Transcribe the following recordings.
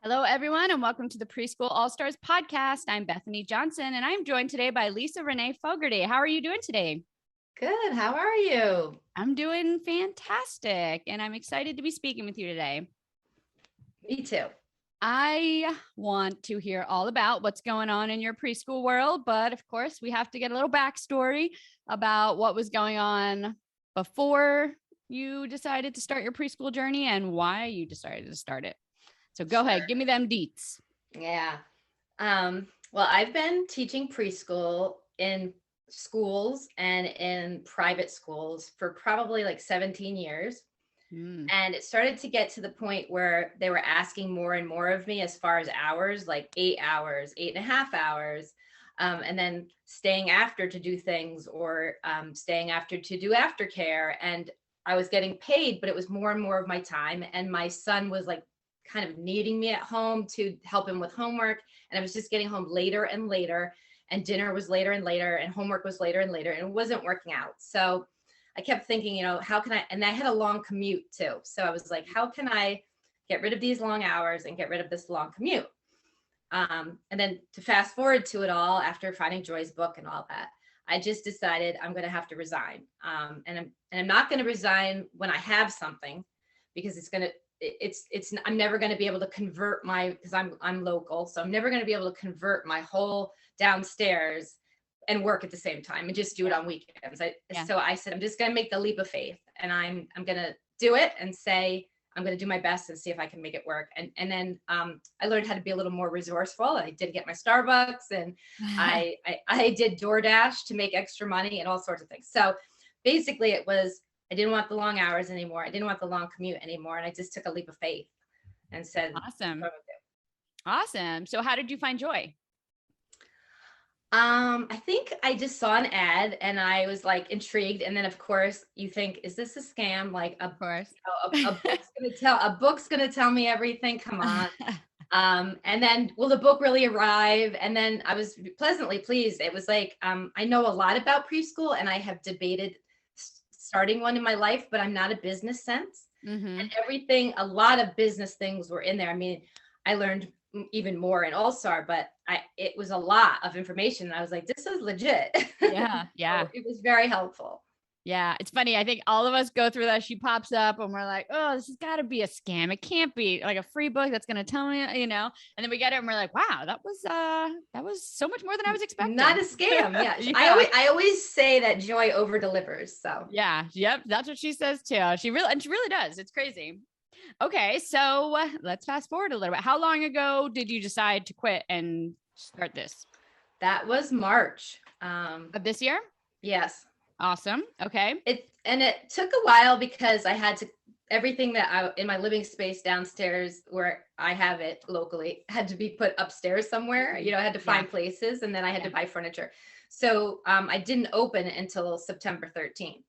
Hello, everyone, and welcome to the Preschool AllStars podcast. I'm Bethany Johnson, and I'm joined today by LisaRenee Fogerty. How are you doing today? Good. How are you? I'm doing fantastic, and I'm excited to be speaking with you today. Me too. I want to hear all about what's going on in your preschool world, but of course, we have to get a little backstory about what was going on before you decided to start your preschool journey and why you decided to start it. So go ahead, give me them deets. Yeah. Well, I've been teaching preschool in schools and in private schools for probably like 17 years. And it started to get to the point where they were asking more and more of me as far as hours, like 8 hours, 8.5 hours, and then staying after to do things or staying after to do aftercare. And I was getting paid, but it was more and more of my time. And my son was like kind of needing me at home to help him with homework. And I was just getting home later and later, and dinner was later and later, and homework was later and later, and it wasn't working out. So I kept thinking, how can I, and I had a long commute too. So I was like, how can I get rid of these long hours and get rid of this long commute? And then to fast forward to it all, after finding Joy's book and all that, I just decided I'm going to have to resign. And I'm not going to resign when I have something, because I'm never going to be able to convert because I'm local. So I'm never going to be able to convert my whole downstairs and work at the same time and just do it on weekends. So I said, I'm just going to make the leap of faith, and I'm going to do it and say, I'm going to do my best and see if I can make it work. And then I learned how to be a little more resourceful. I did get my Starbucks, and I did DoorDash to make extra money and all sorts of things. So basically I didn't want the long hours anymore. I didn't want the long commute anymore. And I just took a leap of faith and said, awesome. Awesome. So how did you find Joy? I think I just saw an ad and I was like intrigued. And then of course you think, is this a scam? Like a book's going to tell me everything. Come on. And then, will the book really arrive? And then I was pleasantly pleased. It was like, I know a lot about preschool, and I have debated starting one in my life, but I'm not a business sense. And a lot of business things were in there. I mean, I learned even more in All-Star, but it was a lot of information. And I was like, this is legit. Yeah. So it was very helpful. Yeah. It's funny. I think all of us go through that. She pops up and we're like, oh, this has got to be a scam. It can't be like a free book that's going to tell me, and then we get it and we're like, wow, that was so much more than I was expecting. Not a scam. Yeah. Yeah. I always say that Joy over delivers. So yeah. Yep. That's what she says too. She really does. It's crazy. Okay. So let's fast forward a little bit. How long ago did you decide to quit and start this? That was March. Of this year? Yes. Awesome. Okay. It took a while because I had to, everything that in my living space downstairs where I have it locally had to be put upstairs somewhere. I had to find places, and then I had to buy furniture. So I didn't open until September 13th.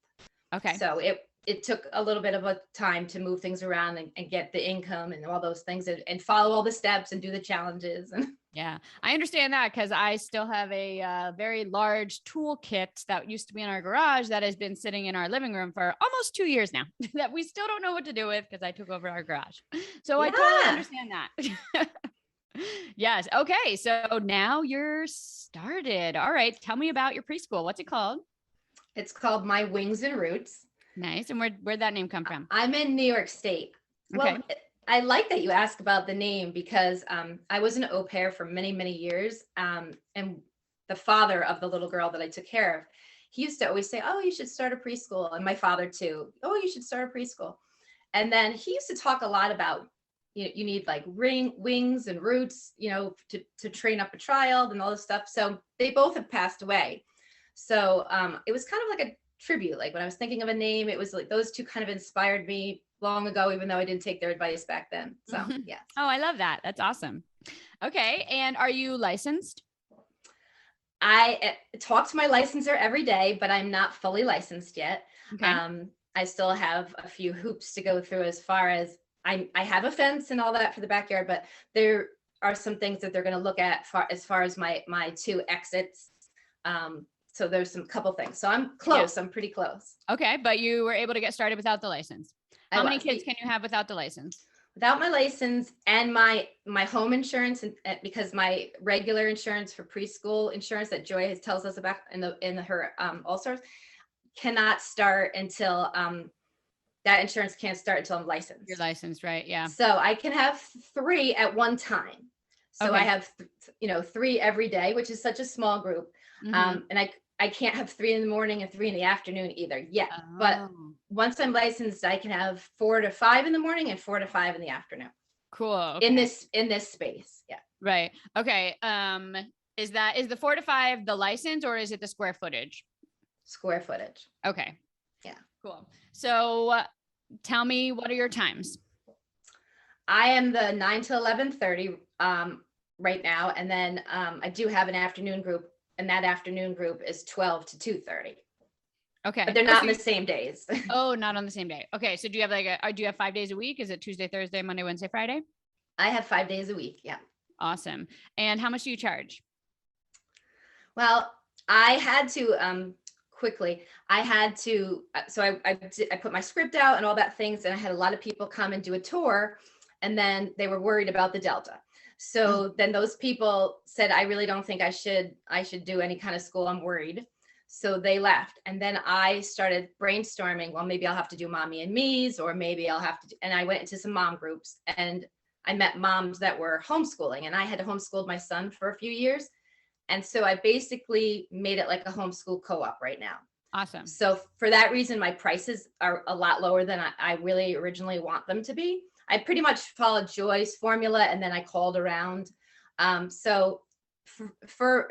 Okay. So it took a little bit of a time to move things around and get the income and all those things and follow all the steps and do the challenges. Yeah, I understand that, because I still have a very large toolkit that used to be in our garage that has been sitting in our living room for almost 2 years now that we still don't know what to do with, because I took over our garage. So I totally understand that. Yes. Okay. So now you're started. All right. Tell me about your preschool. What's it called? It's called My Wings and Roots. Nice. And where'd that name come from? I'm in New York State. Okay. Well, I like that you ask about the name, because I was an au pair for many, many years. And the father of the little girl that I took care of, he used to always say, oh, you should start a preschool. And my father too. Oh, you should start a preschool. And then he used to talk a lot about, you need like wings and roots, to train up a child and all this stuff. So they both have passed away. So it was kind of like a tribute. Like when I was thinking of a name, it was like those two kind of inspired me long ago, even though I didn't take their advice back then. So yeah. Oh, I love that. That's awesome. Okay. And are you licensed? I talk to my licensor every day, but I'm not fully licensed yet. Okay. I still have a few hoops to go through, as far as I have a fence and all that for the backyard, but there are some things that they're going to look at as far as my 2 exits. So there's some couple things. So I'm close. Yeah. I'm pretty close. Okay. But you were able to get started without the license. How many kids can you have without the license? without my license and my home insurance, and because my regular insurance for preschool insurance that Joy has tells us about in her AllStars cannot start until that insurance can't start until I'm licensed. You're licensed, right? Yeah. So I can have 3 at one time. So Okay. I have 3 every day, which is such a small group. And I can't have 3 in the morning and 3 in the afternoon either yet. But once I'm licensed, I can have 4 to 5 in the morning and 4 to 5 in the afternoon. Cool. Okay. In this space. Yeah. Right. Okay. Is the 4 to 5 the license, or is it the square footage? Square footage. Okay. Yeah. Cool. So tell me, what are your times? I am the 9 to 11:30 right now. And then I do have an afternoon group, and that afternoon group is 12 to 2:30. Okay. But they're not on the same days. Oh, not on the same day. Okay. So do you have do you have 5 days a week? Is it Tuesday, Thursday, Monday, Wednesday, Friday? I have 5 days a week. Yeah. Awesome. And how much do you charge? Well, I had to quickly. I had to. So I put my script out and all that things, and I had a lot of people come and do a tour, and then they were worried about the Delta. So then those people said, I really don't think I should do any kind of school. I'm worried. So they left. And then I started brainstorming, well, maybe I'll have to do mommy and me's, or maybe I'll have to, and I went into some mom groups, and I met moms that were homeschooling, and I had homeschooled my son for a few years. And so I basically made it like a homeschool co-op right now. Awesome. So for that reason, my prices are a lot lower than I really originally want them to be. I pretty much followed Joy's formula, and then I called around. So for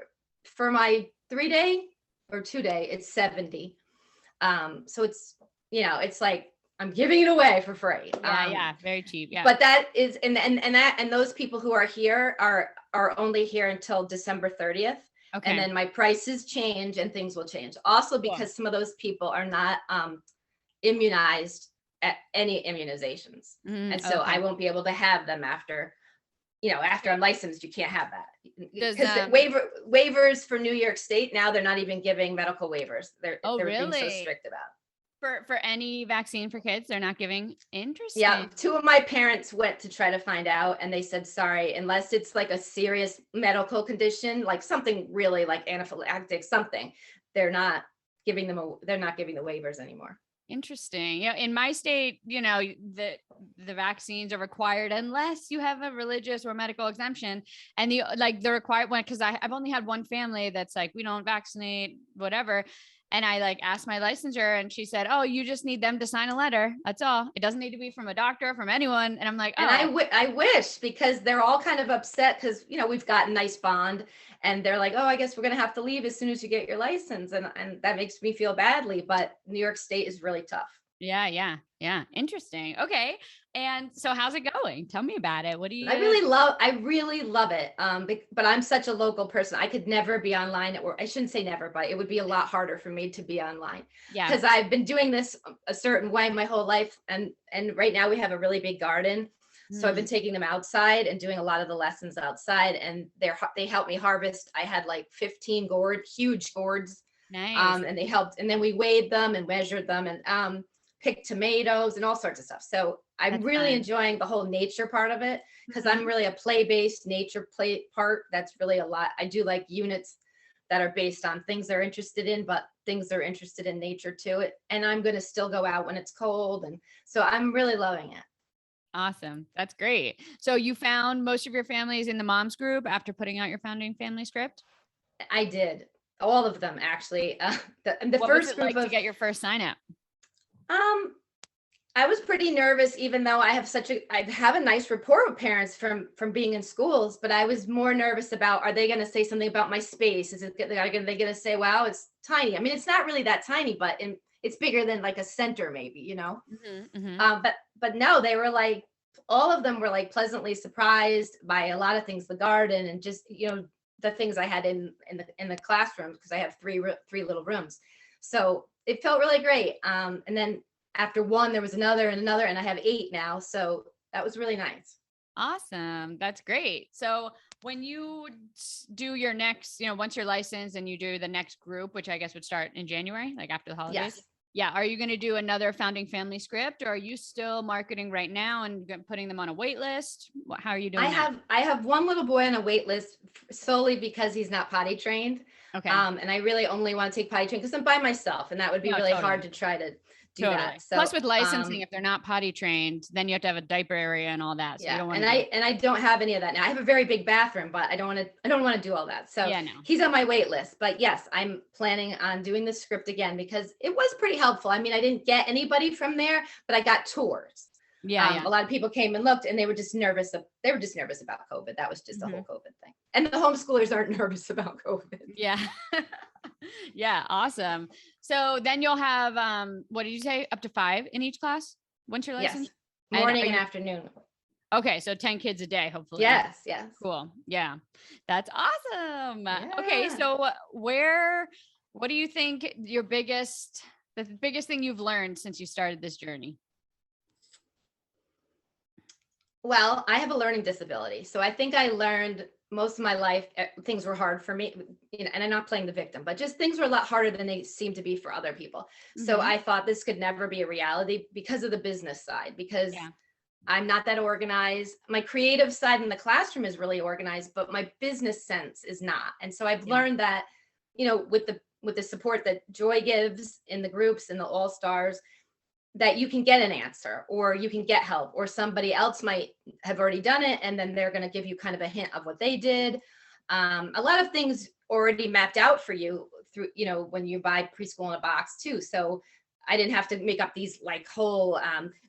my 3-day or 2-day, it's $70. So it's, it's like I'm giving it away for free. Yeah, very cheap. Yeah. But that is, and those people who are here are only here until December 30th. Okay. And then my prices change and things will change. Also, because some of those people are not immunized at any immunizations. And so I won't be able to have them after I'm licensed. You can't have that. Because waivers for New York State, now they're not even giving medical waivers. They're being so strict about it. For any vaccine for kids, they're not giving? Interesting. Yeah, 2 of my parents went to try to find out, and they said, sorry, unless it's like a serious medical condition, like something really like anaphylactic, something, they're not giving the waivers anymore. Interesting. In my state, the vaccines are required unless you have a religious or medical exemption. And the required one, because I've only had one family that's like, we don't vaccinate, whatever. And I asked my licensure, and she said, oh, you just need them to sign a letter. That's all. It doesn't need to be from a doctor, from anyone. And I'm like, oh. And I wish, because they're all kind of upset because, we've got a nice bond, and they're like, oh, I guess we're going to have to leave as soon as you get your license. And that makes me feel badly, but New York State is really tough. Yeah. Interesting. Okay. And so how's it going? Tell me about it. What do you? I really love it. But I'm such a local person. I could never be online at work. I shouldn't say never, but it would be a lot harder for me to be online. Yeah. Because I've been doing this a certain way my whole life. And right now we have a really big garden. So I've been taking them outside and doing a lot of the lessons outside, and they helped me harvest. I had like 15 huge gourds. Nice. And they helped. And then we weighed them and measured them, and picked tomatoes and all sorts of stuff. So I'm really enjoying the whole nature part of it, because I'm really a play-based nature play part. That's really a lot. I do like units that are based on things they're interested in, but things they're interested in nature too. And I'm going to still go out when it's cold. And so I'm really loving it. Awesome. That's great. So you found most of your families in the moms group after putting out your founding family script? I did. All of them, actually. The what first was it group like to get your first sign up? I was pretty nervous, even though I have a nice rapport with parents from being in schools, but I was more nervous about, are they going to say something about my space? Are they going to say, wow, it's tiny? I mean, it's not really that tiny, but it's bigger than like a center, maybe, but no, they were like, all of them were like pleasantly surprised by a lot of things, the garden and just, the things I had in the classrooms, because I have three little rooms. So it felt really great. And then after one, there was another and another, and I have 8 now. So that was really nice. Awesome. That's great. So when you do your next, once you're licensed and you do the next group, which I guess would start in January, like after the holidays. Yeah. Are you going to do another founding family script, or are you still marketing right now and putting them on a wait list? How are you doing I have one little boy on a wait list solely because he's not potty trained. Okay. And I really only want to take potty trained because I'm by myself, and that would be really hard to try to do that. So plus with licensing, if they're not potty trained, then you have to have a diaper area and all that. So you don't want and I don't have any of that now. I have a very big bathroom, but I don't want to do all that. So he's on my wait list. But yes, I'm planning on doing the script again because it was pretty helpful. I mean, I didn't get anybody from there, but I got tours. A lot of people came and looked, and they were just nervous. They were just nervous about COVID. That was just the whole COVID thing. And the homeschoolers aren't nervous about COVID. Yeah. Yeah. Awesome. So then you'll have, what did you say? Up to 5 in each class once you're licensed? Yes. Morning and afternoon. Okay. So 10 kids a day, hopefully. Yes. Cool. Yeah. That's awesome. Yeah. Okay. So what do you think the biggest thing you've learned since you started this journey? Well, I have a learning disability. So I think I learned most of my life, things were hard for me, and I'm not playing the victim, but just things were a lot harder than they seem to be for other people. Mm-hmm. So I thought this could never be a reality because of the business side, because I'm not that organized. My creative side in the classroom is really organized, but my business sense is not. And so I've learned that, with the support that Joy gives in the groups and the AllStars, that you can get an answer, or you can get help, or somebody else might have already done it, and then they're going to give you kind of a hint of what they did. A lot of things already mapped out for you through, when you buy Preschool in a Box too. So I didn't have to make up these like whole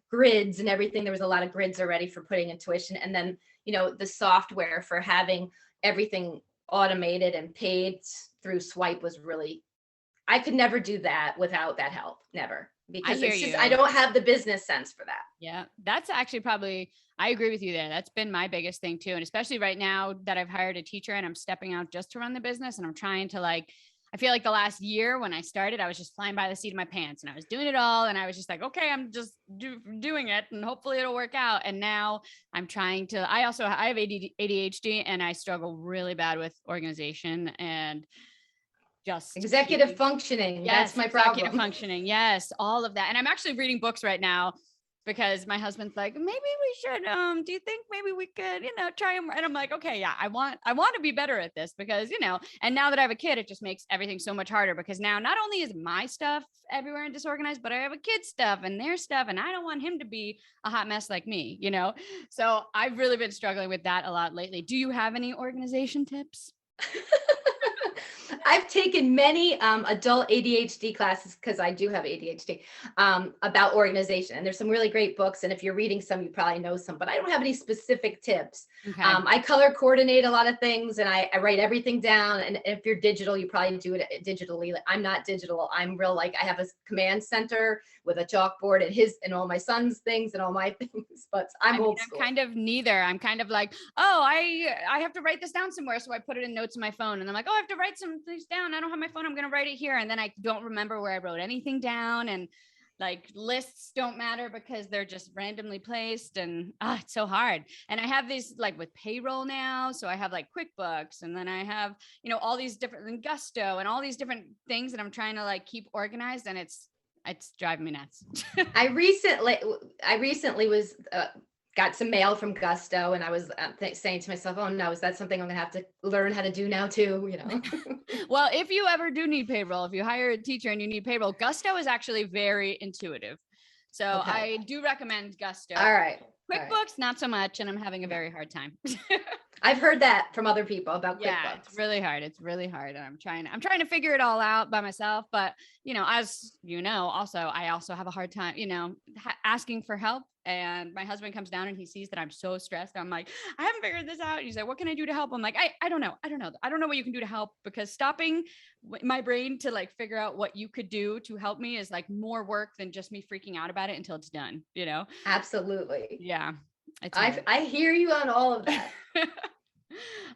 grids and everything. There was a lot of grids already for putting in tuition. And then, the software for having everything automated and paid through Swipe was really, I could never do that without that help. Never. Because I don't have the business sense for that. Yeah, that's actually I agree with you there. That's been my biggest thing too. And especially right now that I've hired a teacher and I'm stepping out just to run the business, and I'm trying to I feel like the last year when I started, I was just flying by the seat of my pants and I was doing it all. And I was just like, okay, I'm just doing it and hopefully it'll work out. And now I'm trying to, I have ADHD and I struggle really bad with organization and just executive functioning. Yes, that's my problem. Executive functioning. Yes, all of that. And I'm actually reading books right now because my husband's like, maybe we should, do you think maybe we could, try them? And I'm like, okay, yeah, I want to be better at this because, and now that I have a kid, it just makes everything so much harder because now not only is my stuff everywhere and disorganized, but I have a kid's stuff and their stuff. And I don't want him to be a hot mess like me, So I've really been struggling with that a lot lately. Do you have any organization tips? I've taken many adult ADHD classes because I do have ADHD about organization. And there's some really great books. And if you're reading some, you probably know some, but I don't have any specific tips. Okay. I color coordinate a lot of things and I write everything down. And if you're digital, you probably do it digitally. I'm not digital. I'm real, I have a command center with a chalkboard and all my son's things and all my things, but I'm old school. I'm kind of neither. I'm kind of like, oh, I have to write this down somewhere. So I put it in notes in my phone and I'm like, oh, I have to write some things down. I don't have my phone. I'm going to write it here. And then I don't remember where I wrote anything down. And lists don't matter because they're just randomly placed and it's so hard. And I have these with payroll now. So I have QuickBooks and then I have, all these different and Gusto and all these different things that I'm trying to keep organized. And it's driving me nuts. I recently was got some mail from Gusto and I was saying to myself, oh no, is that something I'm gonna have to learn how to do now too? Well, if you ever do need payroll, if you hire a teacher and you need payroll, Gusto is actually very intuitive. So I do recommend Gusto. All right. QuickBooks, not so much. And I'm having a very hard time. I've heard that from other people about QuickBooks. Yeah, it's really hard. It's really hard. And I'm trying to figure it all out by myself. But, as also, I also have a hard time, asking for help. And my husband comes down and he sees that I'm so stressed. I'm like, I haven't figured this out. He's like, what can I do to help? I'm like, I don't know. I don't know what you can do to help, because stopping my brain to figure out what you could do to help me is more work than just me freaking out about it until it's done, Absolutely. Yeah. I hear you on all of that.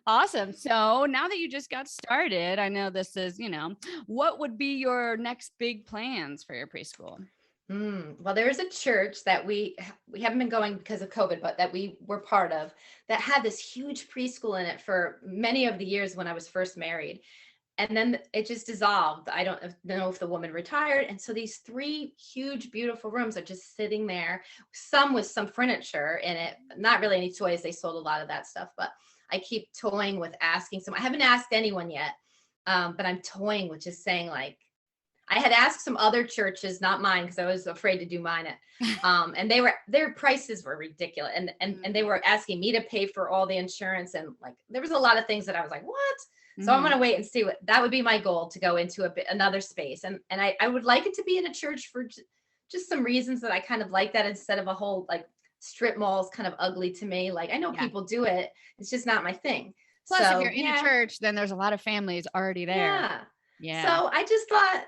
Awesome. So now that you just got started, I know this is, what would be your next big plans for your preschool? Well, there's a church that we haven't been going because of COVID, but that we were part of, that had this huge preschool in it for many of the years when I was first married. and then it just dissolved. I don't know if the woman retired. And so these 3 huge, beautiful rooms are just sitting there, some with some furniture in it, not really any toys. They sold a lot of that stuff, but I keep toying with asking some. I haven't asked anyone yet, but I'm toying with just saying, like, I had asked some other churches, not mine, because I was afraid to do mine. And their prices were ridiculous. And they were asking me to pay for all the insurance. And like, there was a lot of things that I was like, what? So I'm going to wait and see what that would be my goal, to go into another space. And I would like it to be in a church for just some reasons that I kind of like that, instead of a whole like strip mall is kind of ugly to me. Like, I know people do it. It's just not my thing. Plus, if you're in a church, then there's a lot of families already there. Yeah. So I just thought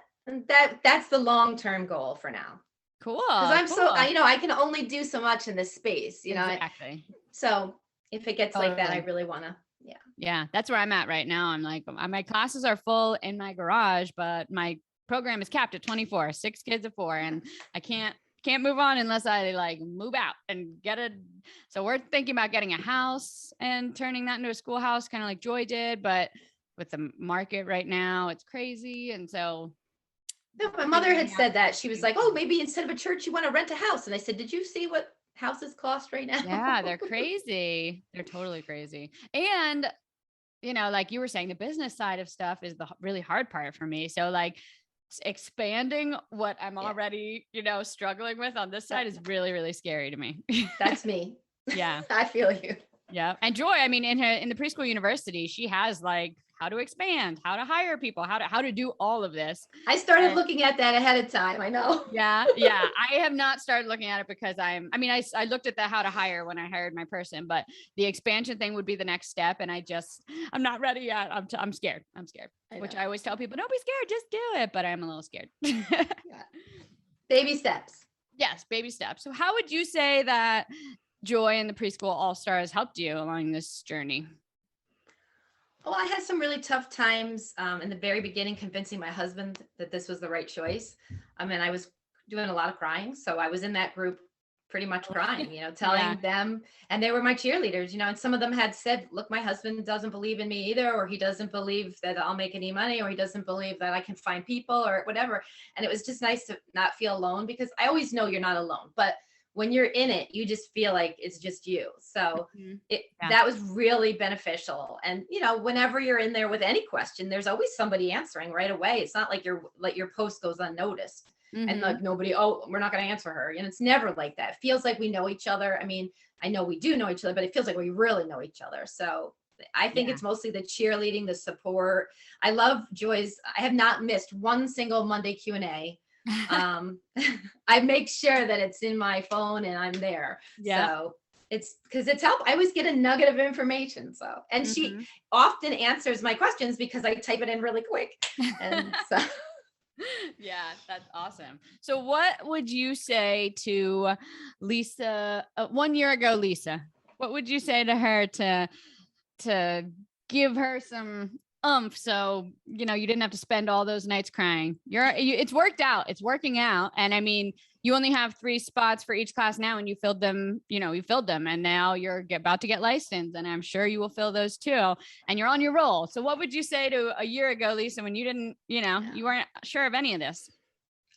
that's the long-term goal for now. Cool. Because I'm so, I can only do so much in this space, Exactly. So if it gets like that, I really want to. Yeah. That's where I'm at right now. I'm like, my classes are full in my garage, but my program is capped at 24, 6 kids of 4. And I can't move on unless I like move out and so we're thinking about getting a house and turning that into a schoolhouse, kind of like Joy did, but with the market right now, it's crazy. And so my mother had said that. She was like, oh, maybe instead of a church, you want to rent a house. And I said, did you see what houses cost right now? Yeah, they're crazy. They're totally crazy. And, like you were saying, the business side of stuff is the really hard part for me. So like expanding what I'm already, struggling with on this side is really, really scary to me. That's me. Yeah. I feel you. Yeah. And Joy, I mean, in the preschool university, she has like how to expand, how to hire people, how to do all of this. I started looking at that ahead of time. I know. Yeah. I have not started looking at it because I looked at the how to hire when I hired my person, but the expansion thing would be the next step. And I'm not ready yet. I'm scared. Which I always tell people, don't be scared, just do it. But I'm a little scared. Yeah. Baby steps. Yes. Baby steps. So how would you say that Joy and the Preschool AllStars helped you along this journey? Well, I had some really tough times in the very beginning, convincing my husband that this was the right choice. I mean, I was doing a lot of crying. So I was in that group pretty much crying, telling them, and they were my cheerleaders, and some of them had said, look, my husband doesn't believe in me either, or he doesn't believe that I'll make any money, or he doesn't believe that I can find people or whatever. And it was just nice to not feel alone, because I always know you're not alone, but when you're in it, you just feel like it's just you. So that was really beneficial. And, whenever you're in there with any question, there's always somebody answering right away. It's not like your post goes unnoticed and like nobody, we're not going to answer her. It's never like that. It feels like we know each other. I mean, I know we do know each other, but it feels like we really know each other. So I think it's mostly the cheerleading, the support. I love Joy's. I have not missed one single Monday Q&A. I make sure that it's in my phone and I'm there. So it's because it's help. I always get a nugget of information. So, and she often answers my questions because I type it in really quick. And so. Yeah, that's awesome. So what would you say to Lisa 1 year ago, Lisa? What would you say to her to give her some so you didn't have to spend all those nights crying? It's worked out. It's working out. And I mean, you only have 3 spots for each class now, and you filled them, and now you're about to get licensed, and I'm sure you will fill those too, and you're on your roll. So what would you say to a year ago, Lisa, when you didn't, you weren't sure of any of this?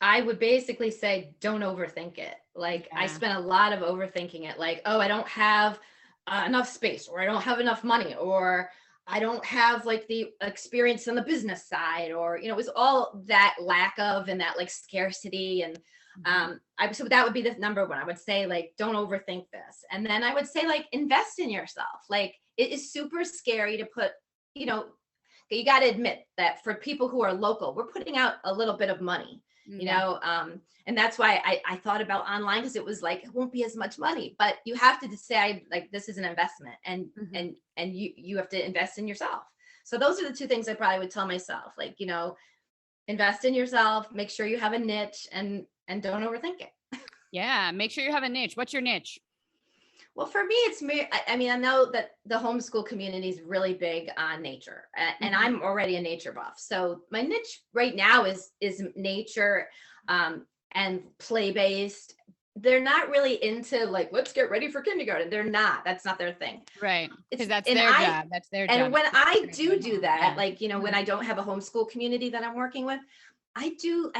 I would basically say, don't overthink it. Like I spent a lot of overthinking it. Like, oh, I don't have enough space, or I don't have enough money, or I don't have like the experience on the business side, or, it was all that lack of, and that like scarcity. And so that would be the number one. I would say, like, don't overthink this. And then I would say, like, invest in yourself. Like, it is super scary to put, you got to admit that for people who are local, we're putting out a little bit of money, and that's why I thought about online, because it was like, it won't be as much money, but you have to decide, like, this is an investment, and you have to invest in yourself. So those are the 2 things I probably would tell myself, like, invest in yourself, make sure you have a niche, and don't overthink it. Yeah. Make sure you have a niche. What's your niche? Well, for me, I mean, I know that the homeschool community is really big on nature, and I'm already a nature buff. So my niche right now is nature, and play-based, they're not really into like, let's get ready for kindergarten. They're not. That's not their thing. Right. It's Because that's and their I job. That's their job. and when I Right. do that, Yeah. like, you know, when I don't have a homeschool community that I'm working with, I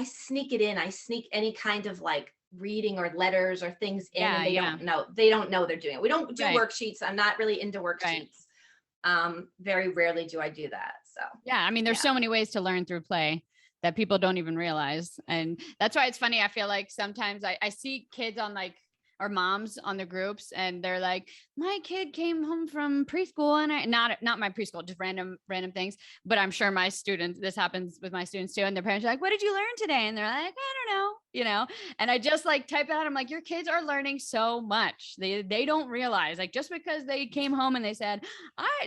sneak it in. I sneak any kind of like reading or letters or things in, and they don't know they're doing it. We don't do Right. worksheets. I'm not really into Right. worksheets. Very rarely do I do that. So Yeah. I mean, there's so many ways to learn through play that people don't even realize. And that's why it's funny. I feel like sometimes I see kids on like, or moms on the groups, and they're like, my kid came home from preschool, and I not my preschool, just random things. But I'm sure my students, this happens with my students too. And their parents are like, what did you learn today? And they're like, I don't know, you know? And I just like type it out. I'm like, your kids are learning so much. They don't realize, like, just because they came home and they said,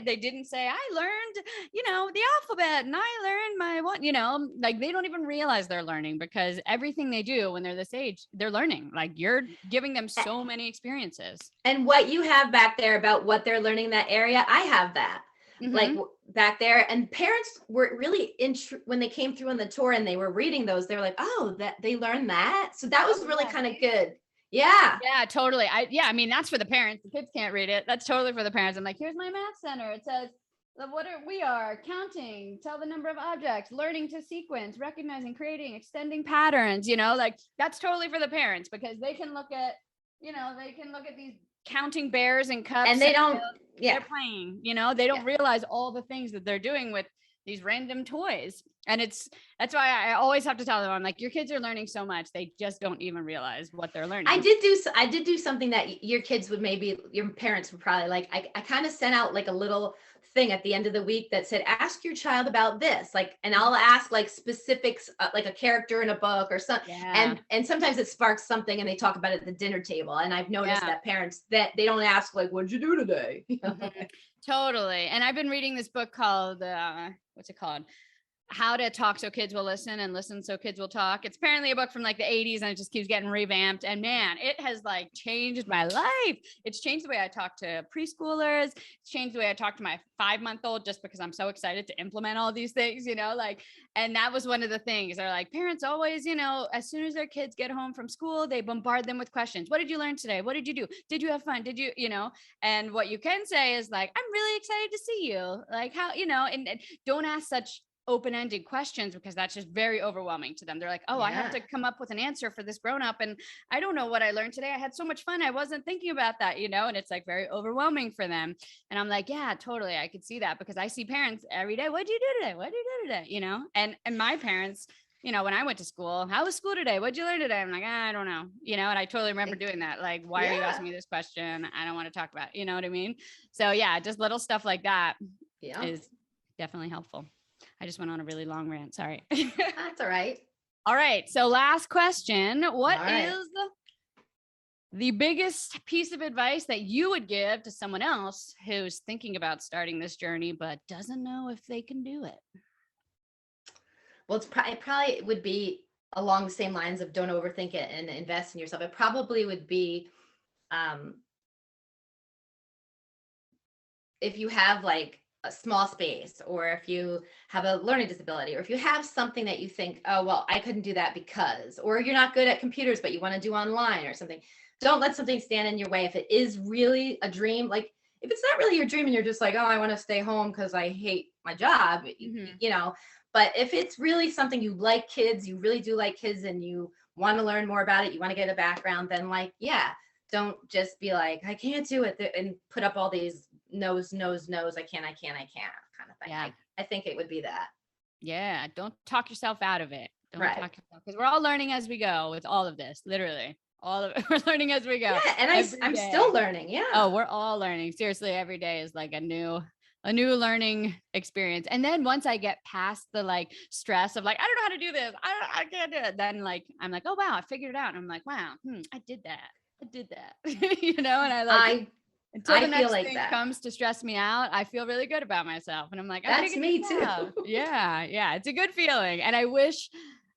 they didn't say, I learned, you know, the alphabet, and I learned my one, you know, like they don't even realize they're learning, because everything they do when they're this age, they're learning. Like, you're giving them so many experiences. And what you have back there about what they're learning in that area, I have that. Like back there, and parents were really when they came through on the tour and they were reading those, they were like, oh, that they learned that. So that was really kind of good. Yeah. Yeah, totally. I mean, that's for the parents. The kids can't read it. That's totally for the parents. I'm like, here's my math center. It says, we are counting, tell the number of objects, learning to sequence, recognizing, creating, extending patterns, you know, like that's totally for the parents, because they can look at, you know, they can look at these counting bears and cups, and they don't, they're playing, you know, they don't realize all the things that they're doing with these random toys. And that's why I always have to tell them, I'm like, your kids are learning so much, they just don't even realize what they're learning. I did do something that your kids would your parents would probably like. I kind of sent out like a little thing at the end of the week that said, ask your child about this, like, and I'll ask like specifics, like a character in a book or something. And sometimes it sparks something and they talk about it at the dinner table. And I've noticed that parents, that they don't ask like, what'd you do today? You know? Totally. And I've been reading this book called, what's it called? How to Talk So Kids Will Listen, and Listen So Kids Will Talk. It's apparently a book from like the 80s, and it just keeps getting revamped. And man, it has like changed my life. It's changed the way I talk to preschoolers. It's changed the way I talk to my 5-month-old, just because I'm so excited to implement all these things, you know, like, and that was one of the things. They're like, parents always, you know, as soon as their kids get home from school, they bombard them with questions. What did you learn today? What did you do? Did you have fun? Did you, you know, and what you can say is like, I'm really excited to see you. Like, how, you know, and don't ask such open-ended questions, because that's just very overwhelming to them. They're like, oh, I have to come up with an answer for this grown-up, and I don't know what I learned today. I had so much fun, I wasn't thinking about that, you know. And it's like very overwhelming for them. And I'm like, yeah, totally, I could see that, because I see parents every day, what'd you do today? What did you do today? You know, and my parents, you know, when I went to school, how was school today? What'd you learn today? I'm like, I don't know, you know. And I totally remember doing that. Like, why are you asking me this question? I don't want to talk about it. You know what I mean? So yeah, just little stuff like that is definitely helpful. I just went on a really long rant. Sorry. That's all right. All right. So last question. What is the biggest piece of advice that you would give to someone else who's thinking about starting this journey, but doesn't know if they can do it? Well, it probably would be along the same lines of don't overthink it and invest in yourself. It probably would be, if you have like a small space, or if you have a learning disability, or if you have something that you think, oh, well, I couldn't do that because, or you're not good at computers, but you want to do online or something. Don't let something stand in your way. If it is really a dream, like if it's not really your dream and you're just like, oh, I want to stay home because I hate my job, you know, but if it's really something you like kids, you really do like kids, and you want to learn more about it, you want to get a background, then like, yeah, don't just be like, I can't do it and put up all these no's, I can't kind of thing. Yeah. I think it would be that. Yeah. Don't talk yourself out of it. Don't talk yourself, because we're all learning as we go with all of this, literally. All of it. We're learning as we go. Yeah, and I'm still learning. Yeah. Oh, we're all learning. Seriously, every day is like a new learning experience. And then once I get past the like stress of like, I don't know how to do this, I can't do it, then like I'm like, oh wow, I figured it out. And I'm like, wow, I did that. You know, and I like until the next thing comes to stress me out, I feel really good about myself. And I'm like, that's me too. Yeah. It's a good feeling. And I wish,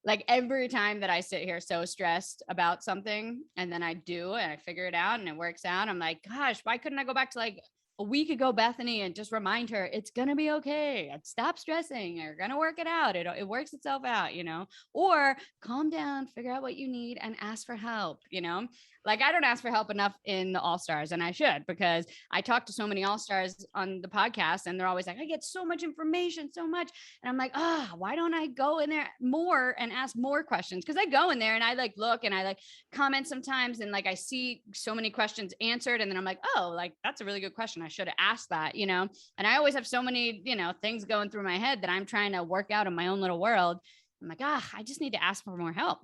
like, every time that I sit here so stressed about something, and then I do, and I figure it out and it works out, I'm like, gosh, why couldn't I go back to like a week ago, Bethany, and just remind her it's going to be okay. Stop stressing. You're going to work it out. It works itself out, you know, or calm down, figure out what you need and ask for help, you know, Like, I don't ask for help enough in the All-Stars, and I should, because I talk to so many All-Stars on the podcast, and they're always like, I get so much information, so much. And I'm like, why don't I go in there more and ask more questions? Because I go in there and I like look and I like comment sometimes, and like I see so many questions answered, and then I'm like, oh, like that's a really good question. I should have asked that, you know? And I always have so many, you know, things going through my head that I'm trying to work out in my own little world. I'm like, I just need to ask for more help.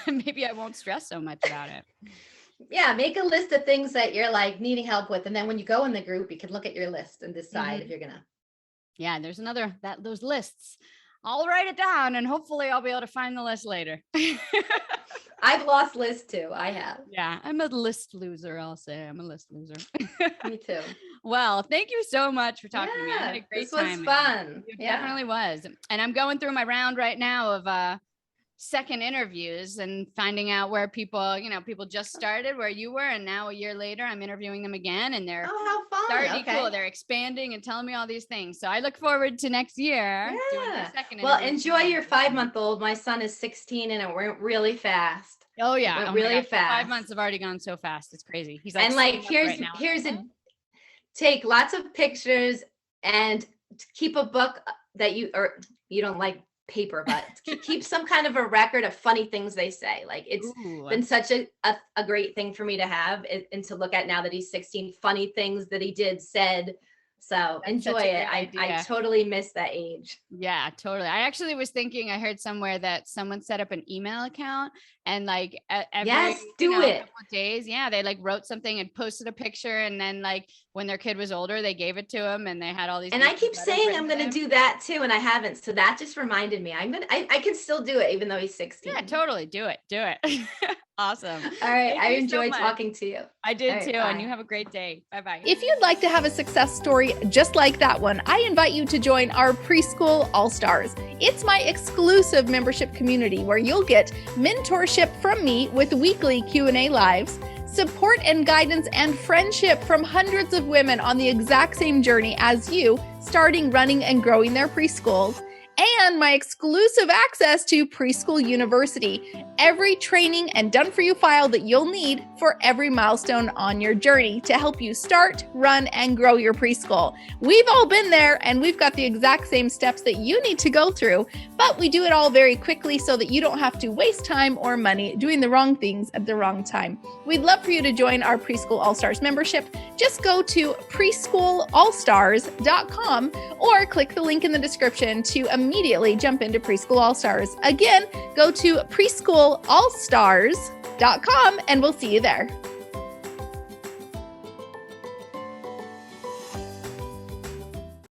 Maybe I won't stress so much about it. Yeah, make a list of things that you're like needing help with. And then when you go in the group, you can look at your list and decide if you're going to. Yeah, there's those lists. I'll write it down and hopefully I'll be able to find the list later. I've lost lists too. I have. Yeah, I'm a list loser. I'll say I'm a list loser. Me too. Well, thank you so much for talking to me. I had a great time. This was fun. It definitely was. And I'm going through my round right now of second interviews and finding out where people just started where you were, and now a year later I'm interviewing them again, and they're how fun. starting cool. They're expanding and telling me all these things. So I look forward to next year. Yeah. Well, enjoy your 5-month-old. My son is 16 and it went really fast. Oh yeah. Really fast. 5 months have already gone so fast. It's crazy. He's like, and like, take lots of pictures and keep a book that you don't like paper, but keep some kind of a record of funny things they say. Like it's been such a great thing for me to have and to look at now that he's 16, funny things that he said. So enjoy it. I totally miss that age. Yeah, totally. I actually was thinking, I heard somewhere that someone set up an email account and like every couple of days, they like wrote something and posted a picture, and then like when their kid was older, they gave it to him, and they had all these. And I keep saying I'm going to do that too, and I haven't. So that just reminded me. I can still do it even though he's 16. Yeah, totally. Do it. Awesome. All right. I enjoyed talking to you. I did too. Bye. And you have a great day. Bye-bye. If you'd like to have a success story just like that one, I invite you to join our Preschool AllStars. It's my exclusive membership community where you'll get mentorship from me with weekly Q&A lives, support and guidance and friendship from hundreds of women on the exact same journey as you, starting, running, and growing their preschools, and my exclusive access to Preschool University, every training and done-for-you file that you'll need for every milestone on your journey to help you start, run, and grow your preschool. We've all been there, and we've got the exact same steps that you need to go through, but we do it all very quickly so that you don't have to waste time or money doing the wrong things at the wrong time. We'd love for you to join our Preschool AllStars membership. Just go to PreschoolAllStars.com or click the link in the description to immediately jump into Preschool AllStars. Again, go to PreschoolAllStars.com and we'll see you there.